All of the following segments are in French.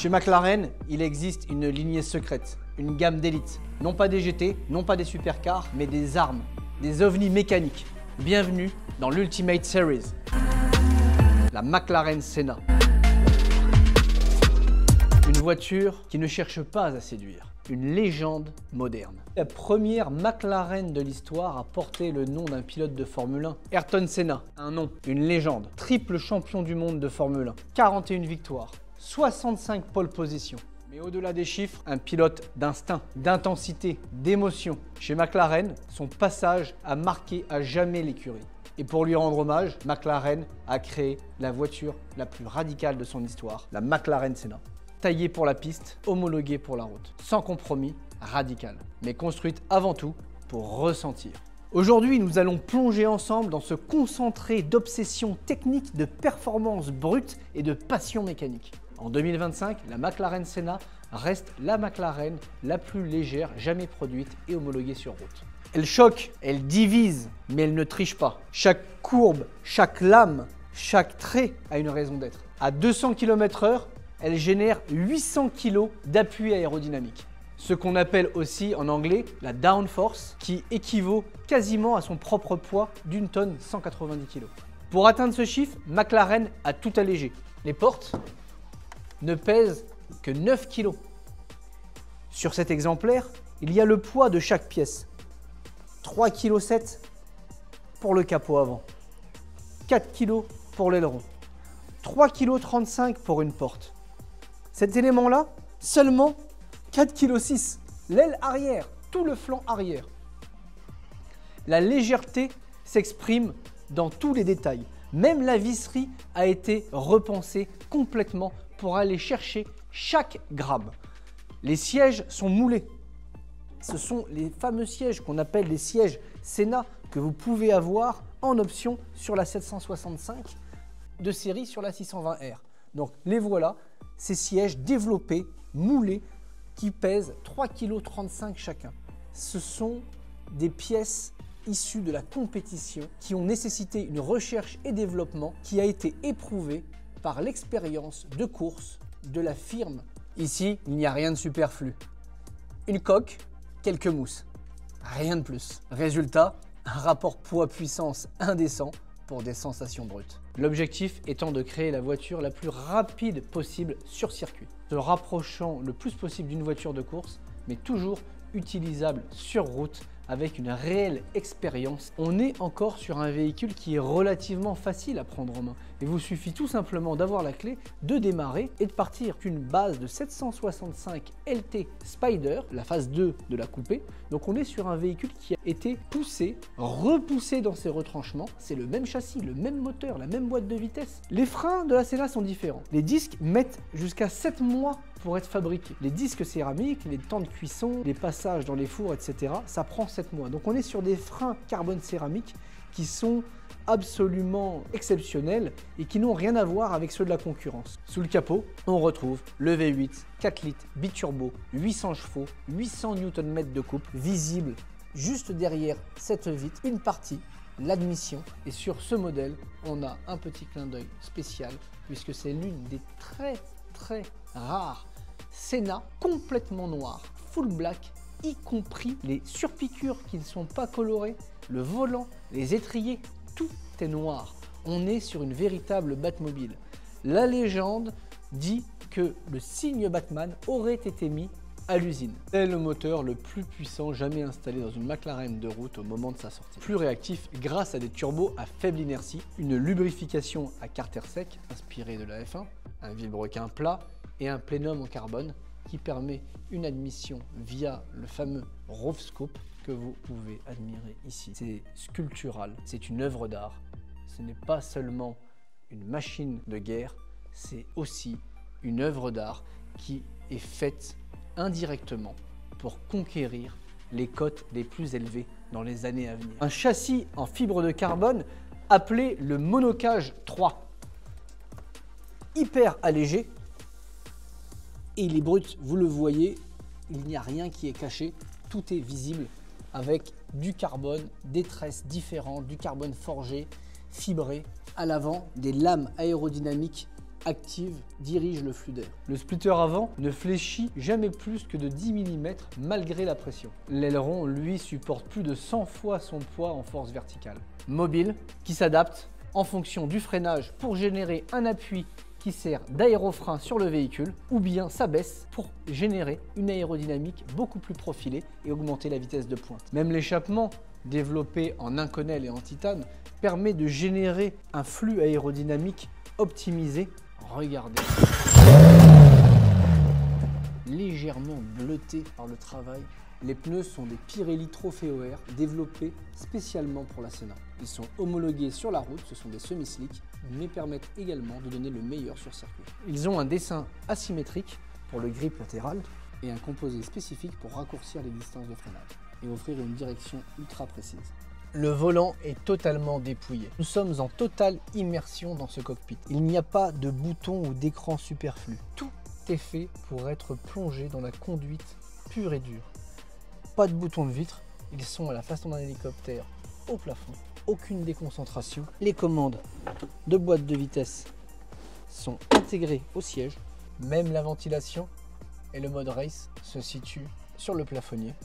Chez McLaren, il existe une lignée secrète, une gamme d'élite. Non pas des GT, non pas des supercars, mais des armes, des ovnis mécaniques. Bienvenue dans l'Ultimate Series, la McLaren Senna. Une voiture qui ne cherche pas à séduire, une légende moderne. La première McLaren de l'histoire a porté le nom d'un pilote de Formule 1, Ayrton Senna. Un nom, une légende, triple champion du monde de Formule 1, 41 victoires, 65 pole positions. Mais au-delà des chiffres, un pilote d'instinct, d'intensité, d'émotion. Chez McLaren, son passage a marqué à jamais l'écurie. Et pour lui rendre hommage, McLaren a créé la voiture la plus radicale de son histoire, la McLaren Senna. Taillée pour la piste, homologuée pour la route. Sans compromis, radicale, mais construite avant tout pour ressentir. Aujourd'hui, nous allons plonger ensemble dans ce concentré d'obsession technique, de performance brute et de passion mécanique. En 2025, la McLaren Senna reste la McLaren la plus légère jamais produite et homologuée sur route. Elle choque, elle divise, mais elle ne triche pas. Chaque courbe, chaque lame, chaque trait a une raison d'être. À 200 km/h, elle génère 800 kg d'appui aérodynamique. Ce qu'on appelle aussi en anglais la downforce, qui équivaut quasiment à son propre poids d'une tonne 190 kg. Pour atteindre ce chiffre, McLaren a tout allégé. Les portes ne pèsent que 9 kg. Sur cet exemplaire, il y a le poids de chaque pièce. 3,7 kg pour le capot avant, 4 kg pour l'aileron, 3,35 kg pour une porte. Cet élément-là, seulement 4,6 kg. L'aile arrière, tout le flanc arrière. La légèreté s'exprime dans tous les détails. Même la visserie a été repensée complètement pour aller chercher chaque gramme. Les sièges sont moulés. Ce sont les fameux sièges qu'on appelle les sièges Senna que vous pouvez avoir en option sur la 765 de série sur la 620R. Donc les voilà, ces sièges développés, moulés, qui pèsent 3,35 kg chacun. Ce sont des pièces issues de la compétition qui ont nécessité une recherche et développement qui a été éprouvée par l'expérience de course de la firme. Ici, il n'y a rien de superflu. Une coque, quelques mousses, rien de plus. Résultat, un rapport poids-puissance indécent pour des sensations brutes. L'objectif étant de créer la voiture la plus rapide possible sur circuit, se rapprochant le plus possible d'une voiture de course, mais toujours utilisable sur route avec une réelle expérience. On est encore sur un véhicule qui est relativement facile à prendre en main. Il vous suffit tout simplement d'avoir la clé, de démarrer et de partir. Une base de 765 LT Spider, la phase 2 de la coupée. Donc on est sur un véhicule qui a été poussé, repoussé dans ses retranchements. C'est le même châssis, le même moteur, la même boîte de vitesse. Les freins de la Senna sont différents. Les disques mettent jusqu'à 7 mois pour être fabriqués. Les disques céramiques, les temps de cuisson, les passages dans les fours, etc., ça prend 7 mois. Donc on est sur des freins carbone céramique qui sont absolument exceptionnels et qui n'ont rien à voir avec ceux de la concurrence. Sous le capot, on retrouve le V8, 4 litres, biturbo, 800 chevaux, 800 Nm de couple, visible juste derrière cette vitre, une partie, l'admission. Et sur ce modèle, on a un petit clin d'œil spécial puisque c'est l'une des très rares Senna complètement noire, full black, y compris les surpiqûres qui ne sont pas colorées, le volant, les étriers, tout est noir. On est sur une véritable Batmobile. La légende dit que le signe Batman aurait été mis à l'usine. C'est le moteur le plus puissant jamais installé dans une McLaren de route au moment de sa sortie. Plus réactif grâce à des turbos à faible inertie, une lubrification à carter sec inspirée de la F1, un vilebrequin plat et un plénum en carbone qui permet une admission via le fameux roof scoop que vous pouvez admirer ici. C'est sculptural, c'est une œuvre d'art. Ce n'est pas seulement une machine de guerre, c'est aussi une œuvre d'art qui est faite indirectement pour conquérir les cotes les plus élevées dans les années à venir. Un châssis en fibre de carbone appelé le Monocage 3. Hyper allégé. Et il est brut, vous le voyez, il n'y a rien qui est caché, tout est visible avec du carbone, des tresses différentes, du carbone forgé, fibré. À l'avant, des lames aérodynamiques active, dirige le flux d'air. Le splitter avant ne fléchit jamais plus que de 10 mm malgré la pression. L'aileron, lui, supporte plus de 100 fois son poids en force verticale. Mobile, qui s'adapte en fonction du freinage pour générer un appui qui sert d'aérofrein sur le véhicule, ou bien s'abaisse pour générer une aérodynamique beaucoup plus profilée et augmenter la vitesse de pointe. Même l'échappement, développé en Inconel et en titane, permet de générer un flux aérodynamique optimisé. Regardez. Légèrement bleuté par le travail, les pneus sont des Pirelli Trofeo-Air développés spécialement pour la Senna. Ils sont homologués sur la route, ce sont des semi-slicks, mais permettent également de donner le meilleur sur circuit. Ils ont un dessin asymétrique pour le grip latéral et un composé spécifique pour raccourcir les distances de freinage et offrir une direction ultra précise. Le volant est totalement dépouillé. Nous sommes en totale immersion dans ce cockpit. Il n'y a pas de bouton ou d'écran superflu. Tout est fait pour être plongé dans la conduite pure et dure. Pas de bouton de vitre, ils sont à la façon d'un hélicoptère au plafond. Aucune déconcentration. Les commandes de boîte de vitesse sont intégrées au siège. Même la ventilation et le mode race se situent sur le plafonnier.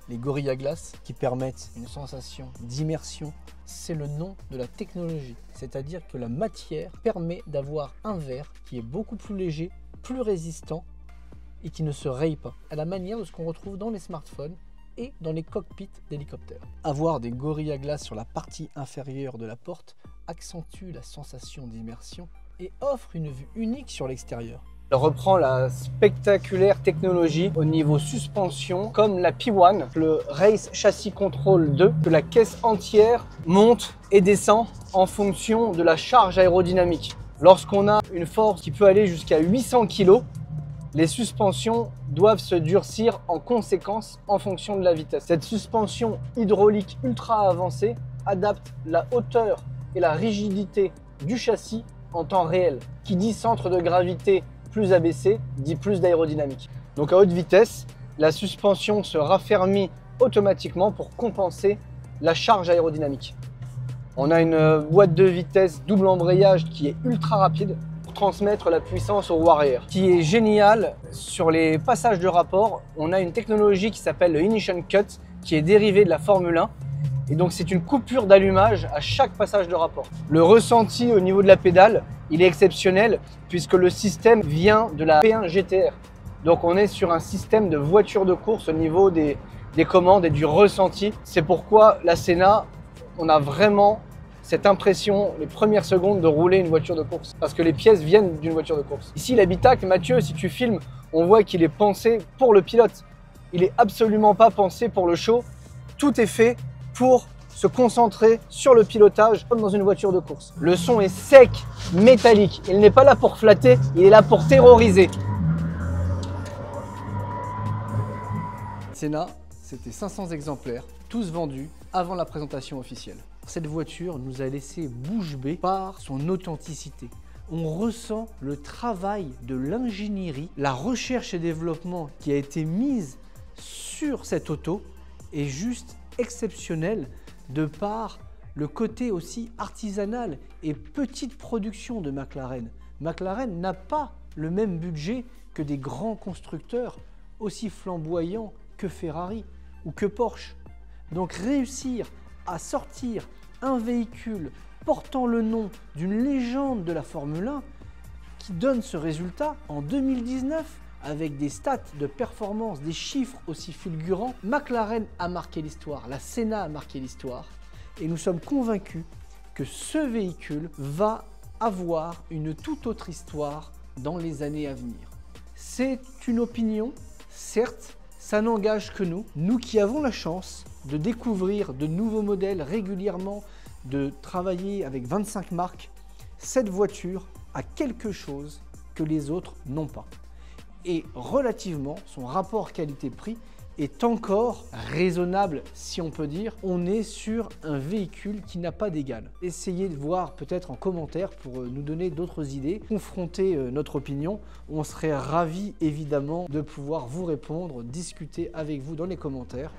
Les Gorilla Glass qui permettent une sensation d'immersion, c'est le nom de la technologie. C'est-à-dire que la matière permet d'avoir un verre qui est beaucoup plus léger, plus résistant et qui ne se raye pas. À la manière de ce qu'on retrouve dans les smartphones et dans les cockpits d'hélicoptères. Avoir des Gorilla Glass sur la partie inférieure de la porte accentue la sensation d'immersion et offre une vue unique sur l'extérieur. Elle reprend la spectaculaire technologie au niveau suspension comme la P1, le Race Chassis Control 2, que la caisse entière monte et descend en fonction de la charge aérodynamique. Lorsqu'on a une force qui peut aller jusqu'à 800 kg, les suspensions doivent se durcir en conséquence en fonction de la vitesse. Cette suspension hydraulique ultra avancée adapte la hauteur et la rigidité du châssis en temps réel. Qui dit centre de gravité plus abaissé, dit plus d'aérodynamique. Donc à haute vitesse, la suspension se raffermit automatiquement pour compenser la charge aérodynamique. On a une boîte de vitesse double embrayage qui est ultra rapide pour transmettre la puissance au roue arrière. Ce qui est génial, sur les passages de rapport, on a une technologie qui s'appelle le Ignition Cut qui est dérivée de la Formule 1. Et donc c'est une coupure d'allumage à chaque passage de rapport. Le ressenti au niveau de la pédale, il est exceptionnel puisque le système vient de la P1 GTR. Donc on est sur un système de voiture de course au niveau des commandes et du ressenti. C'est pourquoi la Senna, on a vraiment cette impression, les premières secondes, de rouler une voiture de course. Parce que les pièces viennent d'une voiture de course. Ici l'habitacle, Mathieu, si tu filmes, on voit qu'il est pensé pour le pilote. Il n'est absolument pas pensé pour le show. Tout est fait pour se concentrer sur le pilotage comme dans une voiture de course. Le son est sec, métallique. Il n'est pas là pour flatter, il est là pour terroriser. Senna, c'était 500 exemplaires, tous vendus avant la présentation officielle. Cette voiture nous a laissé bouche bée par son authenticité. On ressent le travail de l'ingénierie, la recherche et développement qui a été mise sur cette auto est juste exceptionnel de par le côté aussi artisanal et petite production de McLaren. McLaren n'a pas le même budget que des grands constructeurs aussi flamboyants que Ferrari ou que Porsche. Donc réussir à sortir un véhicule portant le nom d'une légende de la Formule 1 qui donne ce résultat en 2019 avec des stats de performance, des chiffres aussi fulgurants, McLaren a marqué l'histoire, la Senna a marqué l'histoire et nous sommes convaincus que ce véhicule va avoir une toute autre histoire dans les années à venir. C'est une opinion, certes, ça n'engage que nous, nous qui avons la chance de découvrir de nouveaux modèles régulièrement, de travailler avec 25 marques. Cette voiture a quelque chose que les autres n'ont pas. Et relativement, son rapport qualité-prix est encore raisonnable, si on peut dire. On est sur un véhicule qui n'a pas d'égal. Essayez de voir peut-être en commentaire pour nous donner d'autres idées, confronter notre opinion. On serait ravis évidemment de pouvoir vous répondre, discuter avec vous dans les commentaires.